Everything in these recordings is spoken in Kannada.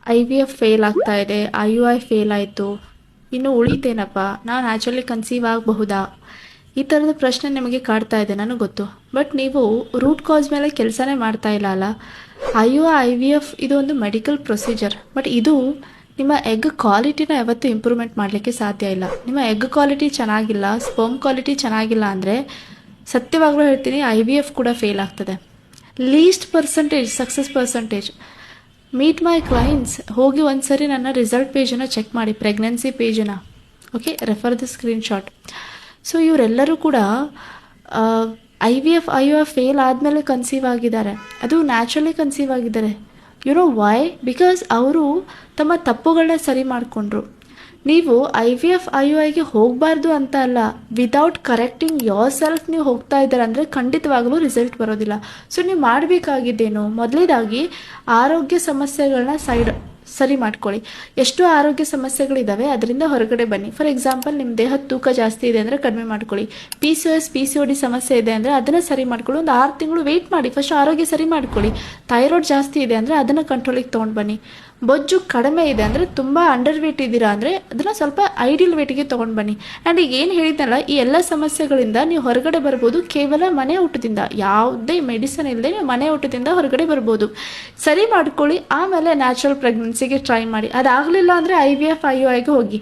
IVF ಫೇಲ್ ಆಗ್ತಾ ಇದೆ, IUI ಫೇಲ್ ಆಯಿತು, ಇನ್ನು ಉಳಿತೇನಪ್ಪ, ನಾನು ನ್ಯಾಚುರಲಿ ಕನ್ಸೀವ್ ಆಗಬಹುದಾ, ಈ ಥರದ ಪ್ರಶ್ನೆ ನಿಮಗೆ ಕಾಡ್ತಾ ಇದೆ ನನಗೆ ಗೊತ್ತು. ಬಟ್ ನೀವು ರೂಟ್ ಕಾಸ್ ಮೇಲೆ ಕೆಲಸನೇ ಮಾಡ್ತಾ ಇಲ್ಲ ಅಲ್ಲ. IVF ಇದು ಒಂದು ಮೆಡಿಕಲ್ ಪ್ರೊಸೀಜರ್, ಬಟ್ ಇದು ನಿಮ್ಮ ಎಗ್ ಕ್ವಾಲಿಟಿನ ಯಾವತ್ತೂ ಇಂಪ್ರೂವ್ಮೆಂಟ್ ಮಾಡಲಿಕ್ಕೆ ಸಾಧ್ಯ ಇಲ್ಲ. ನಿಮ್ಮ ಎಗ್ ಕ್ವಾಲಿಟಿ ಚೆನ್ನಾಗಿಲ್ಲ, ಸ್ಪರ್ಮ್ ಕ್ವಾಲಿಟಿ ಚೆನ್ನಾಗಿಲ್ಲ ಅಂದರೆ ಸತ್ಯವಾಗ್ಲೂ ಹೇಳ್ತೀನಿ IVF ಕೂಡ ಫೇಲ್ ಆಗ್ತದೆ. Least percentage success percentage. Meet my clients, ಹೋಗಿ ಒಂದು ಸರಿ ನನ್ನ ರಿಸಲ್ಟ್ ಪೇಜನ್ನು ಚೆಕ್ ಮಾಡಿ, ಪ್ರೆಗ್ನೆನ್ಸಿ ಪೇಜನ್ನು. Okay, refer the screenshot. So ಇವರೆಲ್ಲರೂ ಕೂಡ IUF ಫೇಲ್ ಆದಮೇಲೆ ಕನ್ಸೀವ್ ಆಗಿದ್ದಾರೆ, ಅದು ನ್ಯಾಚುರಲಿ ಕನ್ಸೀವ್ ಆಗಿದ್ದಾರೆ. You know why? ಬಿಕಾಸ್ ಅವರು ತಮ್ಮ ತಪ್ಪುಗಳನ್ನ ಸರಿ ಮಾಡಿಕೊಂಡ್ರು. ನೀವು IUIಗೆ ಹೋಗಬಾರ್ದು ಅಂತ ಅಲ್ಲ, ವಿದೌಟ್ ಕರೆಕ್ಟಿಂಗ್ ಯೋರ್ ಸೆಲ್ಫ್ ನೀವು ಹೋಗ್ತಾ ಇದ್ದಾರೆ ಅಂದರೆ ಖಂಡಿತವಾಗಲೂ ರಿಸಲ್ಟ್ ಬರೋದಿಲ್ಲ. ಸೊ ನೀವು ಮಾಡಬೇಕಾಗಿದ್ದೇನು, ಮೊದಲೇದಾಗಿ ಆರೋಗ್ಯ ಸಮಸ್ಯೆಗಳನ್ನ ಸರಿ ಮಾಡ್ಕೊಳ್ಳಿ. ಎಷ್ಟು ಆರೋಗ್ಯ ಸಮಸ್ಯೆಗಳಿದ್ದಾವೆ ಅದರಿಂದ ಹೊರಗಡೆ ಬನ್ನಿ. ಫಾರ್ ಎಕ್ಸಾಂಪಲ್, ನಿಮ್ಮ ದೇಹದ ತೂಕ ಜಾಸ್ತಿ ಇದೆ ಅಂದರೆ ಕಡಿಮೆ ಮಾಡ್ಕೊಳ್ಳಿ. PCOD ಸಮಸ್ಯೆ ಇದೆ ಅಂದರೆ ಅದನ್ನು ಸರಿ ಮಾಡ್ಕೊಳ್ಳಿ. ಒಂದು 6 ತಿಂಗಳು ವೆಯ್ಟ್ ಮಾಡಿ, ಫಸ್ಟ್ ಆರೋಗ್ಯ ಸರಿ ಮಾಡ್ಕೊಳ್ಳಿ. ಥೈರಾಯ್ಡ್ ಜಾಸ್ತಿ ಇದೆ ಅಂದರೆ ಅದನ್ನು ಕಂಟ್ರೋಲಿಗೆ ತೊಗೊಂಡು ಬನ್ನಿ. ಬೊಜ್ಜು ಕಡಿಮೆ ಇದೆ ಅಂದರೆ ತುಂಬ ಅಂಡರ್ ವೇಟ್ ಇದ್ದೀರಾ ಅಂದರೆ ಅದನ್ನು ಸ್ವಲ್ಪ ಐಡಿಯಲ್ ವೇಟಿಗೆ ತೊಗೊಂಡು ಬನ್ನಿ. ಆ್ಯಂಡ್ ಈಗ ಏನು ಹೇಳಿದ್ನಲ್ಲ, ಈ ಎಲ್ಲ ಸಮಸ್ಯೆಗಳಿಂದ ನೀವು ಹೊರಗಡೆ ಬರ್ಬೋದು ಕೇವಲ ಮನೆ ಊಟದಿಂದ, ಯಾವುದೇ ಮೆಡಿಸನ್ ಇಲ್ಲದೆ ನೀವು ಮನೆ ಊಟದಿಂದ ಹೊರಗಡೆ ಬರ್ಬೋದು. ಸರಿ ಮಾಡ್ಕೊಳ್ಳಿ, ಆಮೇಲೆ ನ್ಯಾಚುರಲ್ ಪ್ರೆಗ್ನೆನ್ಸಿಗೆ ಟ್ರೈ ಮಾಡಿ. ಅದಾಗಲಿಲ್ಲ ಅಂದರೆ IVF IUIಗೆ ಹೋಗಿ.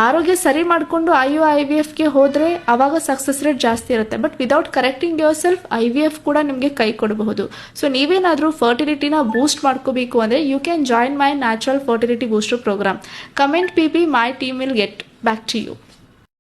ಆರೋಗ್ಯ ಸರಿ ಮಾಡಿಕೊಂಡು IVFಗೆ ಹೋದರೆ ಆವಾಗ ಸಕ್ಸಸ್ ರೇಟ್ ಜಾಸ್ತಿ ಇರುತ್ತೆ. But without correcting your self IVF ಕೂಡ ನಿಮಗೆ ಕೈ ಕೊಡಬಹುದು. ಸೊ ನೀವೇನಾದರೂ ಫರ್ಟಿಲಿಟಿನ ಬೂಸ್ಟ್ ಮಾಡ್ಕೋಬೇಕು ಅಂದರೆ you can join my natural fertility booster programme. Comment PP, my team will get back to you.